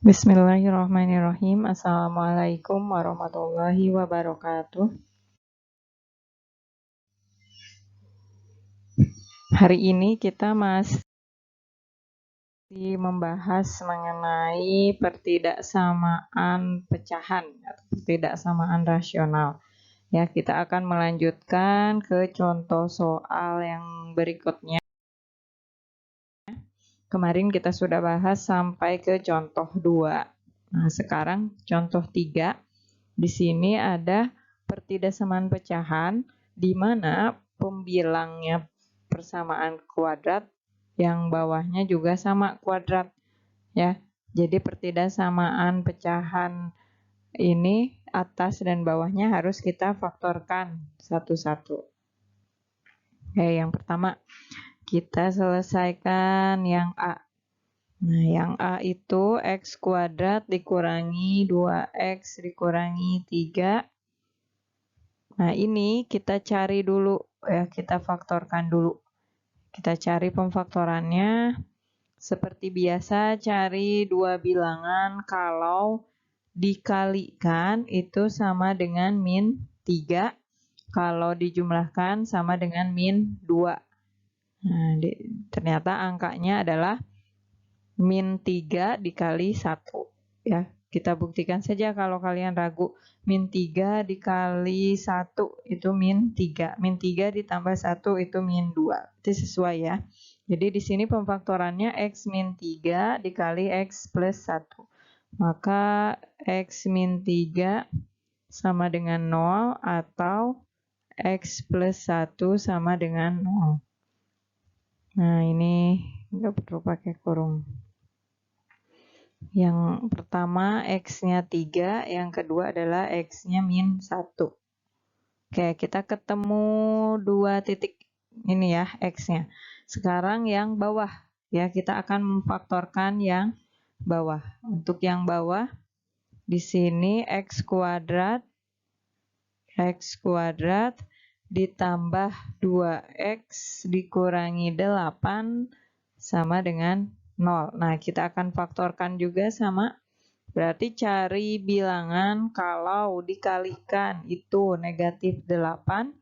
Bismillahirrahmanirrahim. Assalamualaikum warahmatullahi wabarakatuh. Hari ini kita masih membahas mengenai pertidaksamaan pecahan atau pertidaksamaan rasional. Ya, kita akan melanjutkan ke contoh soal yang berikutnya. Kemarin kita sudah bahas sampai ke contoh 2. Nah, sekarang contoh 3. Di sini ada pertidaksamaan pecahan di mana pembilangnya persamaan kuadrat, yang bawahnya juga sama kuadrat ya. Jadi pertidaksamaan pecahan ini atas dan bawahnya harus kita faktorkan satu-satu. Oke, yang pertama kita selesaikan yang A. Nah, yang A itu X kuadrat dikurangi 2X dikurangi 3. Nah, ini kita cari dulu ya, kita faktorkan dulu. Kita cari pemfaktorannya. Seperti biasa, cari dua bilangan kalau dikalikan itu sama dengan min 3. Kalau dijumlahkan sama dengan min 2. Nah, ternyata angkanya adalah min 3 dikali 1. Ya, kita buktikan saja kalau kalian ragu. Min 3 dikali 1 itu min 3. Min 3 ditambah 1 itu min 2. Itu sesuai ya. Jadi di sini pemfaktorannya X min 3 dikali X plus 1. Maka X min 3 sama dengan 0 atau X plus 1 sama dengan 0. Nah, ini nggak perlu pakai kurung. Yang pertama X-nya 3, yang kedua adalah X-nya min 1. Oke, kita ketemu dua titik ini ya X-nya. Sekarang yang bawah ya, kita akan memfaktorkan yang bawah. Untuk yang bawah di sini X kuadrat ditambah 2X dikurangi 8 sama dengan 0. Nah, kita akan faktorkan juga sama. Berarti cari bilangan kalau dikalikan itu negatif 8.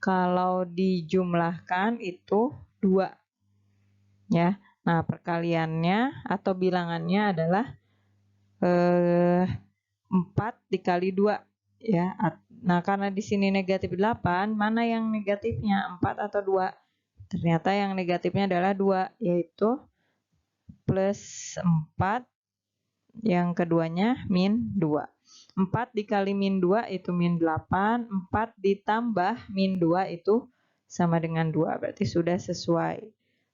Kalau dijumlahkan itu 2. Ya. Nah, perkaliannya atau bilangannya adalah 4 dikali 2. Ya. Nah, karena di sini negatif 8, mana yang negatifnya? 4 atau 2? Ternyata yang negatifnya adalah 2, yaitu plus 4. Yang keduanya min 2. 4 dikali min 2 itu min 8. 4 ditambah min 2 itu sama dengan 2. Berarti sudah sesuai.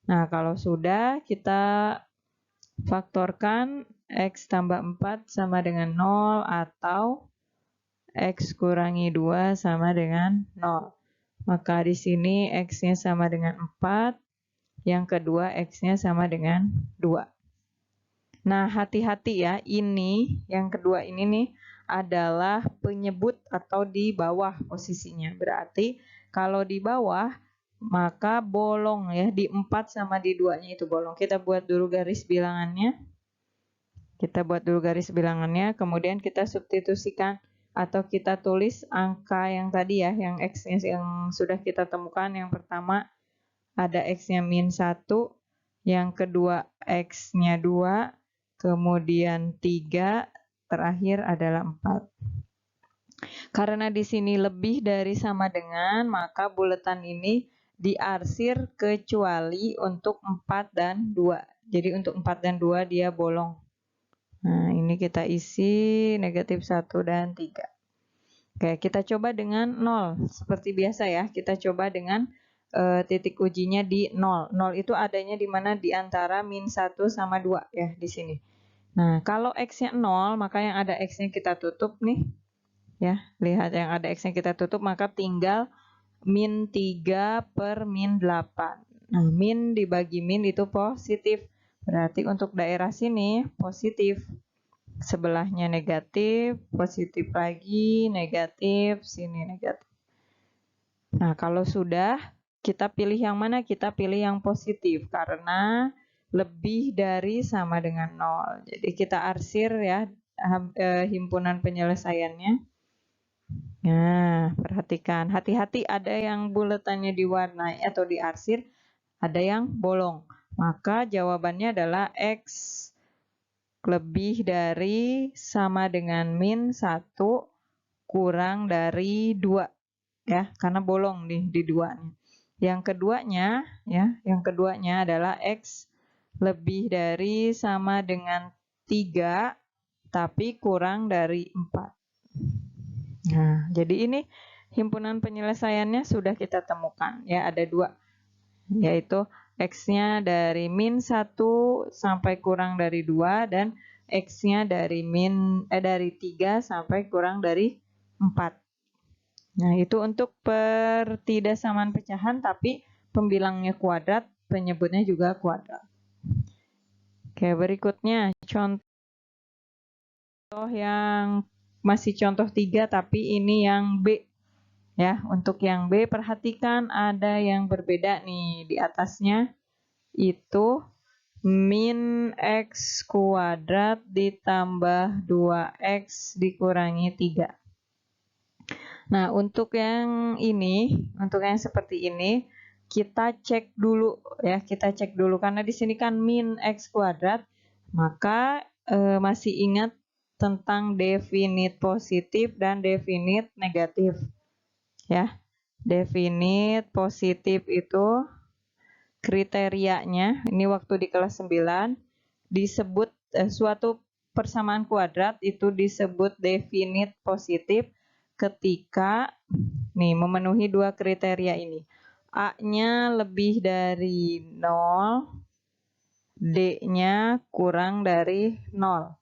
Nah, kalau sudah, kita faktorkan X tambah 4 sama dengan 0 atau X kurangi 2 sama dengan 0. Maka di sini X-nya sama dengan 4. Yang kedua X-nya sama dengan 2. Nah, hati-hati ya, ini yang kedua ini nih adalah penyebut atau di bawah posisinya. Berarti kalau di bawah maka bolong ya, di 4 sama di 2-nya itu bolong. Kita buat dulu garis bilangannya. Kemudian kita substitusikan atau kita tulis angka yang tadi ya, yang X-nya yang sudah kita temukan. Yang pertama ada X-nya min 1, yang kedua X-nya 2, kemudian 3, terakhir adalah 4. Karena di sini lebih dari sama dengan, maka buletan ini diarsir kecuali untuk 4 dan 2. Jadi untuk 4 dan 2 dia bolong. Nah, ini kita isi negatif 1 dan 3. Oke, kita coba dengan 0. Seperti biasa ya, kita coba dengan titik ujinya di 0. 0 itu adanya di mana? Di antara min 1 sama 2 ya, di sini. Nah, kalau X-nya 0, maka yang ada X-nya kita tutup nih. Ya, lihat yang ada X-nya kita tutup, maka tinggal min 3 per min 8. Nah, min dibagi min itu positif. Berarti untuk daerah sini positif. Sebelahnya negatif, positif lagi, negatif, sini negatif. Nah, kalau sudah, kita pilih yang mana? Kita pilih yang positif, karena lebih dari sama dengan 0. Jadi kita arsir ya himpunan penyelesaiannya. Nah, perhatikan, hati-hati ada yang buletannya diwarnai atau diarsir, ada yang bolong. Maka jawabannya adalah X lebih dari sama dengan min 1 kurang dari 2. Ya, karena bolong nih di duanya. Yang keduanya adalah X lebih dari sama dengan 3 tapi kurang dari 4. Nah, jadi ini himpunan penyelesaiannya sudah kita temukan ya, ada 2, yaitu X-nya dari min 1 sampai kurang dari 2 dan X-nya dari dari 3 sampai kurang dari 4. Nah, itu untuk pertidaksamaan pecahan tapi pembilangnya kuadrat, penyebutnya juga kuadrat. Oke, berikutnya contoh yang masih contoh 3 tapi ini yang B. Ya, untuk yang B perhatikan ada yang berbeda nih di atasnya itu min X kuadrat ditambah 2X dikurangi 3. Nah, untuk yang seperti ini kita cek dulu ya, karena di sini kan min X kuadrat, maka masih ingat tentang definit positif dan definit negatif. Ya, definit positif itu kriterianya, ini waktu di kelas 9, disebut suatu persamaan kuadrat itu disebut definit positif ketika memenuhi 2 kriteria ini. A-nya lebih dari 0, D-nya kurang dari 0.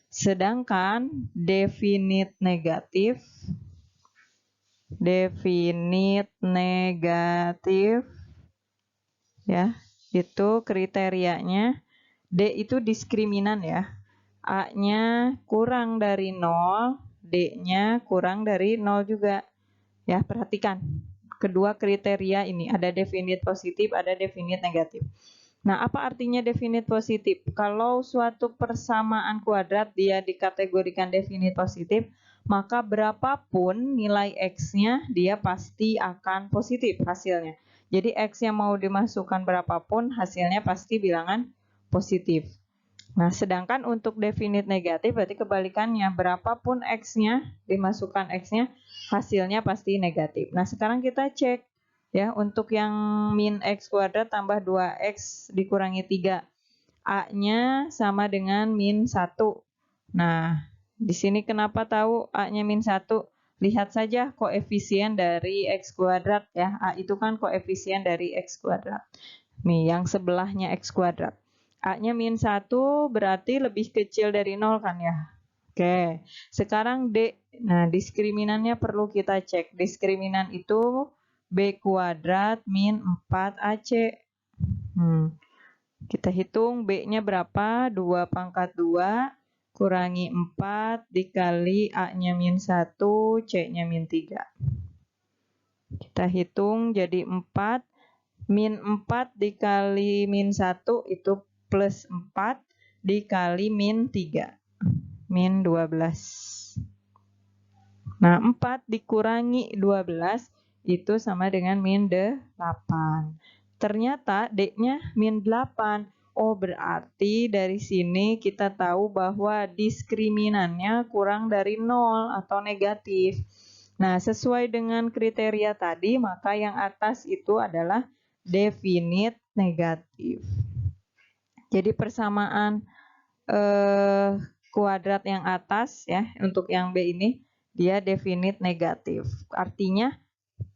Sedangkan definit negatif ya, itu kriterianya D itu diskriminan ya. A-nya kurang dari 0, D-nya kurang dari 0 juga. Ya, perhatikan. Kedua kriteria ini, ada definit positif, ada definit negatif. Nah, apa artinya definit positif? Kalau suatu persamaan kuadrat dia dikategorikan definit positif, maka berapapun nilai X-nya dia pasti akan positif hasilnya. Jadi X yang mau dimasukkan berapapun hasilnya pasti bilangan positif. Nah, sedangkan untuk definit negatif berarti kebalikannya, berapapun X-nya dimasukkan X-nya hasilnya pasti negatif. Nah, sekarang kita cek ya, untuk yang min X kuadrat tambah 2X dikurangi 3. A-nya sama dengan min 1. Nah, di sini kenapa tahu A-nya min 1? Lihat saja koefisien dari X kuadrat ya. A itu kan koefisien dari X kuadrat. Nih, yang sebelahnya X kuadrat. A-nya min 1 berarti lebih kecil dari 0 kan ya. Oke, sekarang D. Nah, diskriminannya perlu kita cek. Diskriminan itu B kuadrat min 4AC. Kita hitung B-nya berapa? 2 pangkat 2 kurangi 4 dikali A-nya min 1, C-nya min 3. Kita hitung jadi 4. Min 4 dikali min 1 itu plus 4 dikali min 3. Min 12. Nah, 4 dikurangi 12 itu sama dengan min 8. Ternyata D-nya min 8. Oh, berarti dari sini kita tahu bahwa diskriminannya kurang dari 0 atau negatif. Nah, sesuai dengan kriteria tadi, maka yang atas itu adalah definit negatif. Jadi persamaan kuadrat yang atas ya, untuk yang B ini dia definit negatif. Artinya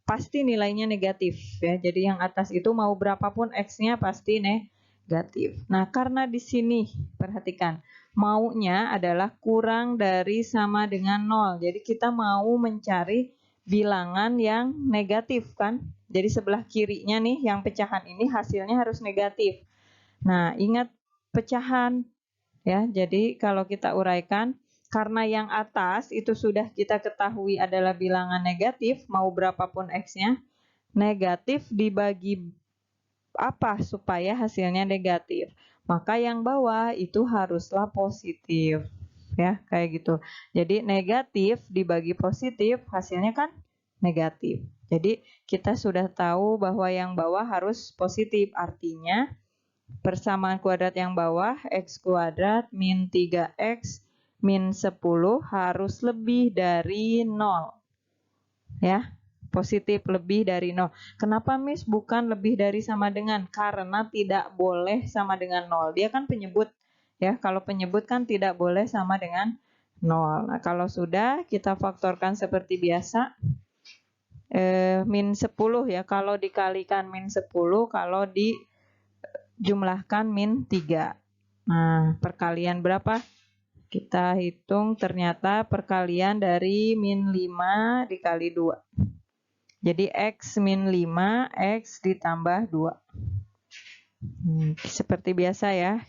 pasti nilainya negatif ya. Jadi yang atas itu mau berapapun X-nya pasti negatif. Nah, karena di sini perhatikan, maunya adalah kurang dari sama dengan 0. Jadi kita mau mencari bilangan yang negatif kan. Jadi sebelah kirinya nih yang pecahan ini hasilnya harus negatif. Nah, ingat pecahan ya. Jadi kalau kita uraikan, karena yang atas itu sudah kita ketahui adalah bilangan negatif, mau berapapun X-nya, negatif dibagi apa supaya hasilnya negatif? maka yang bawah itu haruslah positif. Ya, kayak gitu. Jadi negatif dibagi positif, hasilnya kan negatif. Jadi kita sudah tahu bahwa yang bawah harus positif, artinya persamaan kuadrat yang bawah x kuadrat min 3x min 10 harus lebih dari 0. Ya, positif lebih dari 0. Kenapa Miss bukan lebih dari sama dengan? Karena tidak boleh sama dengan 0. Dia kan penyebut. Ya, kalau penyebut kan tidak boleh sama dengan 0. Nah, kalau sudah kita faktorkan seperti biasa. Min 10 ya, kalau dikalikan min 10, kalau dijumlahkan min 3. Nah, perkalian berapa? Kita hitung, ternyata perkalian dari min 5 dikali 2. Jadi x min 5, x ditambah 2. Seperti biasa ya.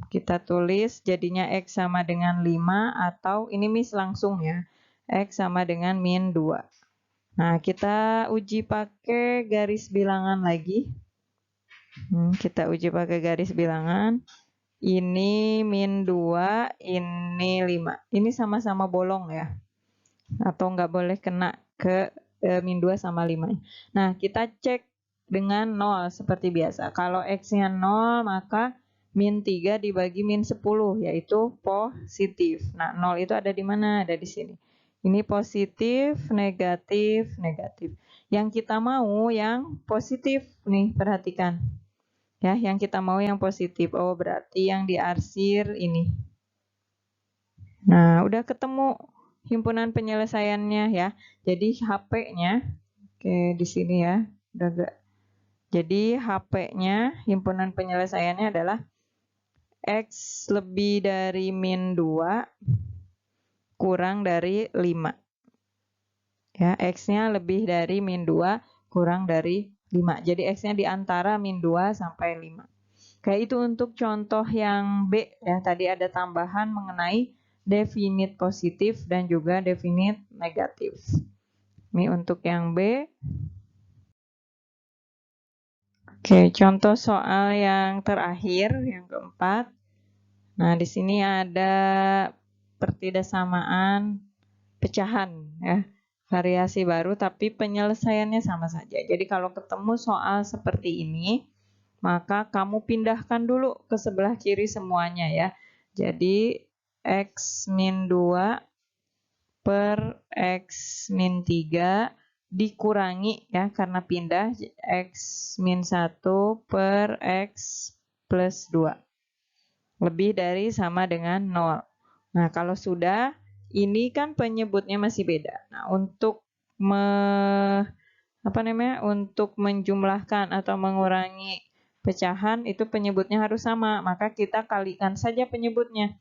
Kita tulis jadinya x sama dengan 5 atau ini Miss langsung ya. X sama dengan min 2. Nah, kita uji pakai garis bilangan lagi. Kita uji pakai garis bilangan. Ini min 2, ini 5. Ini sama-sama bolong ya. Atau nggak boleh kena ke min 2 sama 5. Nah, kita cek dengan 0 seperti biasa. Kalau x-nya 0, maka min 3 dibagi min 10, yaitu positif. Nah, 0 itu ada di mana? Ada di sini. Ini positif, negatif, negatif. Yang kita mau yang positif nih, perhatikan. Ya, yang kita mau yang positif. Oh, berarti yang diarsir ini. Nah, udah ketemu himpunan penyelesaiannya ya. Jadi HP-nya, oke di sini ya. Udah gak. Jadi HP-nya, himpunan penyelesaiannya adalah X lebih dari min 2 kurang dari 5. Ya, X-nya lebih dari min 2 kurang dari 5. Jadi X-nya di antara min 2 sampai 5. Kayak itu untuk contoh yang B ya. Tadi ada tambahan mengenai definit positif dan juga definit negatif. Ini untuk yang B. Oke, contoh soal yang terakhir, yang keempat. Nah, di sini ada pertidaksamaan pecahan ya. Variasi baru tapi penyelesaiannya sama saja. Jadi kalau ketemu soal seperti ini, maka kamu pindahkan dulu ke sebelah kiri semuanya ya. Jadi x min 2 per x min 3 dikurangi ya karena pindah x min 1 per x plus 2. Lebih dari sama dengan 0. Nah, kalau sudah, ini kan penyebutnya masih beda. Nah, untuk untuk menjumlahkan atau mengurangi pecahan itu penyebutnya harus sama, maka kita kalikan saja penyebutnya.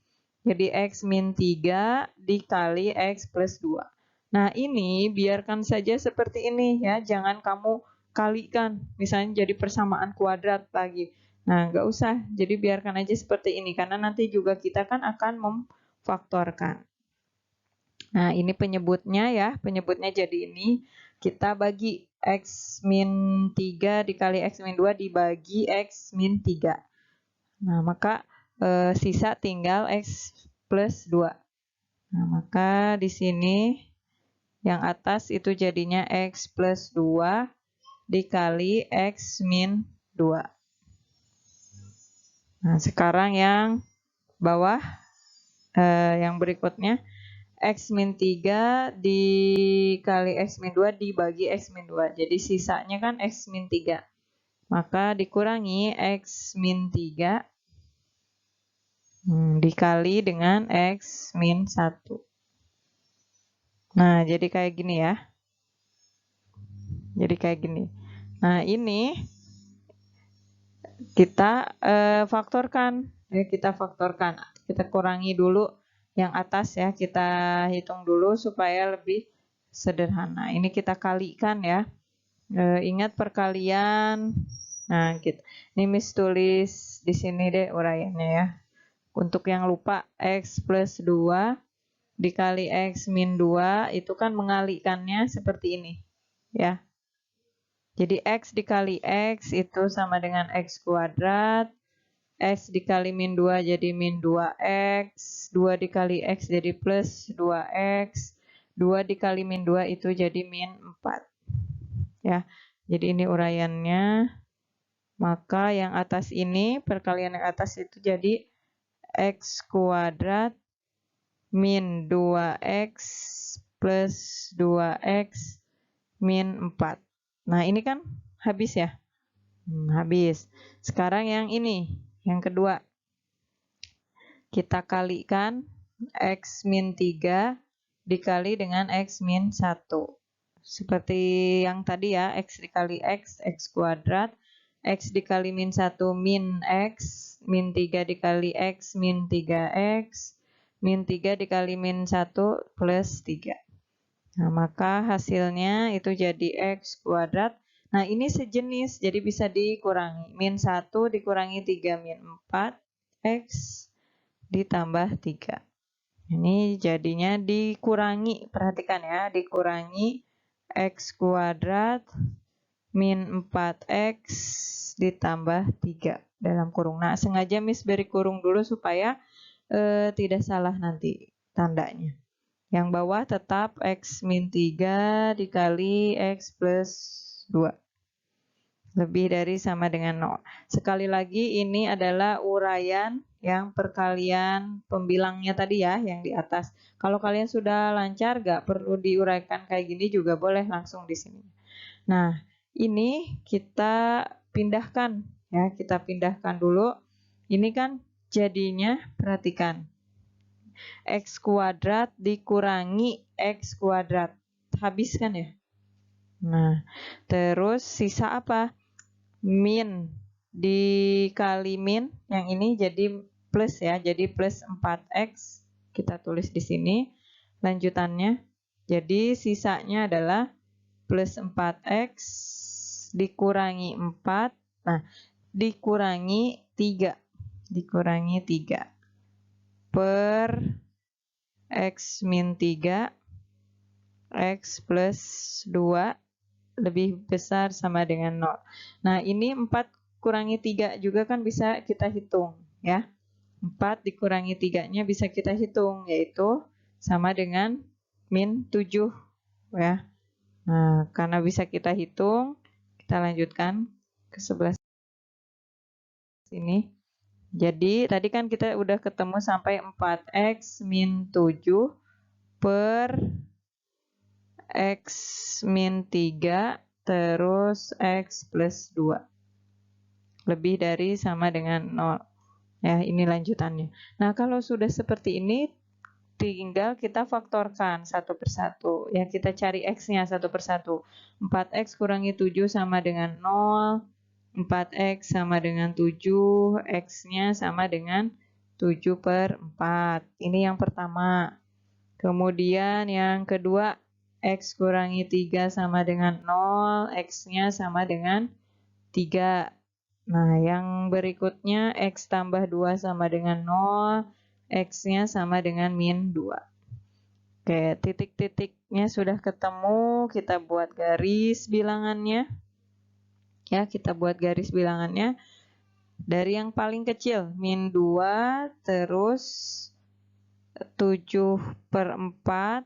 Jadi x min 3 dikali x plus 2. Nah, ini biarkan saja seperti ini ya, jangan kamu kalikan, misalnya jadi persamaan kuadrat lagi. Nah, nggak usah, jadi biarkan aja seperti ini, karena nanti juga kita kan akan memfaktorkan. Nah, ini penyebutnya ya, penyebutnya jadi ini, kita bagi x min 3 dikali x min 2 dibagi x min 3. Nah, maka sisa tinggal x plus 2. Nah, maka di sini yang atas itu jadinya x plus 2 dikali x min 2. Nah, sekarang yang bawah, yang berikutnya, x min 3 dikali x min 2 dibagi x min 2. Jadi sisanya kan x min 3. Maka dikurangi x min 3 dikali dengan x min 1. Nah, jadi kayak gini ya. Jadi kayak gini. Nah, ini kita faktorkan. Ya, kita faktorkan. Kita kurangi dulu yang atas ya. Kita hitung dulu supaya lebih sederhana. Ini kita kalikan ya. Ingat perkalian. Nah, gitu. Ini Miss tulis di sini deh uraiannya ya. Untuk yang lupa, x plus 2 dikali x min 2 itu kan mengalikannya seperti ini. Ya. Jadi x dikali x itu sama dengan x kuadrat X dikali min 2 jadi min 2X, 2 dikali X jadi plus 2X, 2 dikali min 2 itu jadi min 4. Ya, jadi ini uraiannya. Maka yang atas ini, perkalian yang atas itu jadi X kuadrat min 2X plus 2X min 4. Nah, ini kan habis ya? Habis. Sekarang yang ini, yang kedua. Kita kalikan X min 3 dikali dengan X min 1. Seperti yang tadi ya, X dikali X, X kuadrat. X dikali min 1 min X, min 3 dikali X, min 3X, min 3 dikali min 1 plus 3. Nah, maka hasilnya itu jadi X kuadrat. Nah, ini sejenis, jadi bisa dikurangi. Min 1 dikurangi 3 min 4, X ditambah 3. Ini jadinya dikurangi, perhatikan ya, dikurangi X kuadrat min 4X ditambah 3 dalam kurung. Nah, sengaja Miss beri kurung dulu supaya tidak salah nanti tandanya. Yang bawah tetap X min 3 dikali X plus 2. Lebih dari sama dengan 0. Sekali lagi ini adalah uraian yang perkalian pembilangnya tadi ya, yang di atas. Kalau kalian sudah lancar, gak perlu diuraikan kayak gini juga boleh langsung di sini. Nah, ini kita pindahkan ya, kita pindahkan dulu. Ini kan jadinya, perhatikan, X kuadrat dikurangi X kuadrat. Habis kan ya? Nah, terus sisa apa? Min dikali min, yang ini jadi plus ya, jadi plus 4X. Kita tulis di sini lanjutannya. Jadi sisanya adalah plus 4X dikurangi 4. Nah, dikurangi 3. Dikurangi 3 per X min 3 X plus 2 lebih besar sama dengan 0. Nah, ini 4 kurangi 3 juga kan bisa kita hitung ya. 4 dikurangi 3-nya bisa kita hitung, yaitu sama dengan min 7 ya. Nah, karena bisa kita hitung, kita lanjutkan ke sebelah sini. Jadi, tadi kan kita udah ketemu sampai 4X min 7 per X min 3 terus X plus 2. Lebih dari sama dengan 0. Ya, ini lanjutannya. Nah, kalau sudah seperti ini, tinggal kita faktorkan satu persatu. Ya, kita cari X-nya satu persatu. 4X kurangi 7 sama dengan 0. 4X sama dengan 7. X-nya sama dengan 7 per 4. Ini yang pertama. Kemudian yang kedua, X kurangi 3 sama dengan 0, X-nya sama dengan 3. Nah, yang berikutnya X tambah 2 sama dengan 0, X-nya sama dengan min 2. Oke, titik-titiknya sudah ketemu, kita buat garis bilangannya. Ya, kita buat garis bilangannya. Dari yang paling kecil, min 2, terus 7 per 4,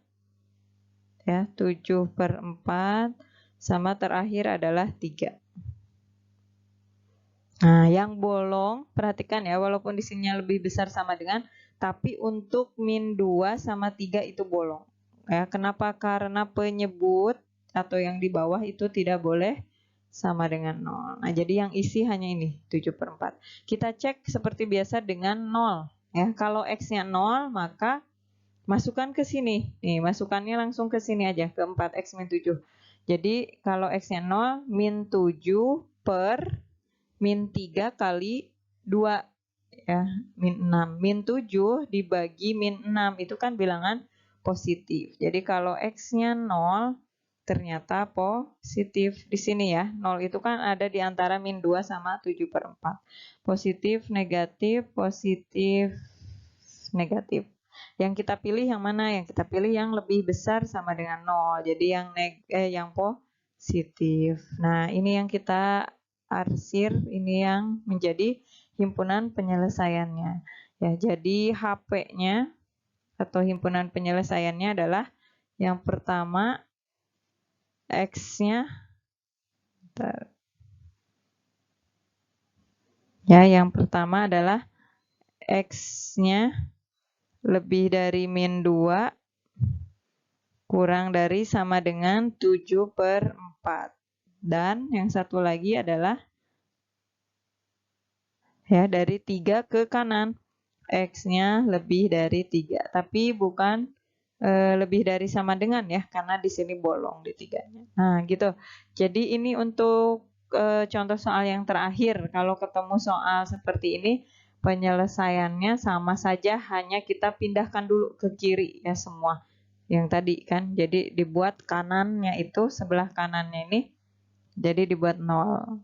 ya 7 per 4 sama terakhir adalah 3. Nah, yang bolong, perhatikan ya, walaupun di sini lebih besar sama dengan, tapi untuk min 2 sama 3 itu bolong. Ya, kenapa? Karena penyebut atau yang di bawah itu tidak boleh sama dengan 0. Nah, jadi yang isi hanya ini, 7 per 4. Kita cek seperti biasa dengan 0. Ya, kalau X-nya 0, maka masukkan ke sini. Nih, masukannya langsung ke sini aja, ke 4X min 7. Jadi, kalau X-nya 0, min 7 per min 3 kali 2. Ya, min 6. Min 7 dibagi min 6, itu kan bilangan positif. Jadi, kalau X-nya 0, ternyata positif. Di sini ya, 0 itu kan ada di antara min 2 sama 7 per 4. Positif, negatif, positif, negatif. Yang kita pilih yang mana? Yang kita pilih yang lebih besar sama dengan 0. Jadi yang positif. Nah, ini yang kita arsir, ini yang menjadi himpunan penyelesaiannya. Ya, jadi HP-nya atau himpunan penyelesaiannya adalah yang pertama X-nya. Ya, yang pertama adalah X-nya lebih dari min 2 kurang dari sama dengan 7/4. Dan yang satu lagi adalah ya dari 3 ke kanan. X-nya lebih dari 3. Tapi bukan lebih dari sama dengan ya, karena di sini bolong di 3-nya. Nah, gitu. Jadi ini untuk contoh soal yang terakhir. Kalau ketemu soal seperti ini, penyelesaiannya sama saja, hanya kita pindahkan dulu ke kiri ya semua. Yang tadi kan, jadi dibuat kanannya itu, sebelah kanannya ini, jadi dibuat 0.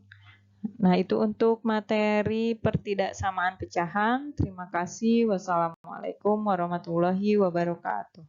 Nah, itu untuk materi pertidaksamaan pecahan. Terima kasih. Wassalamualaikum warahmatullahi wabarakatuh.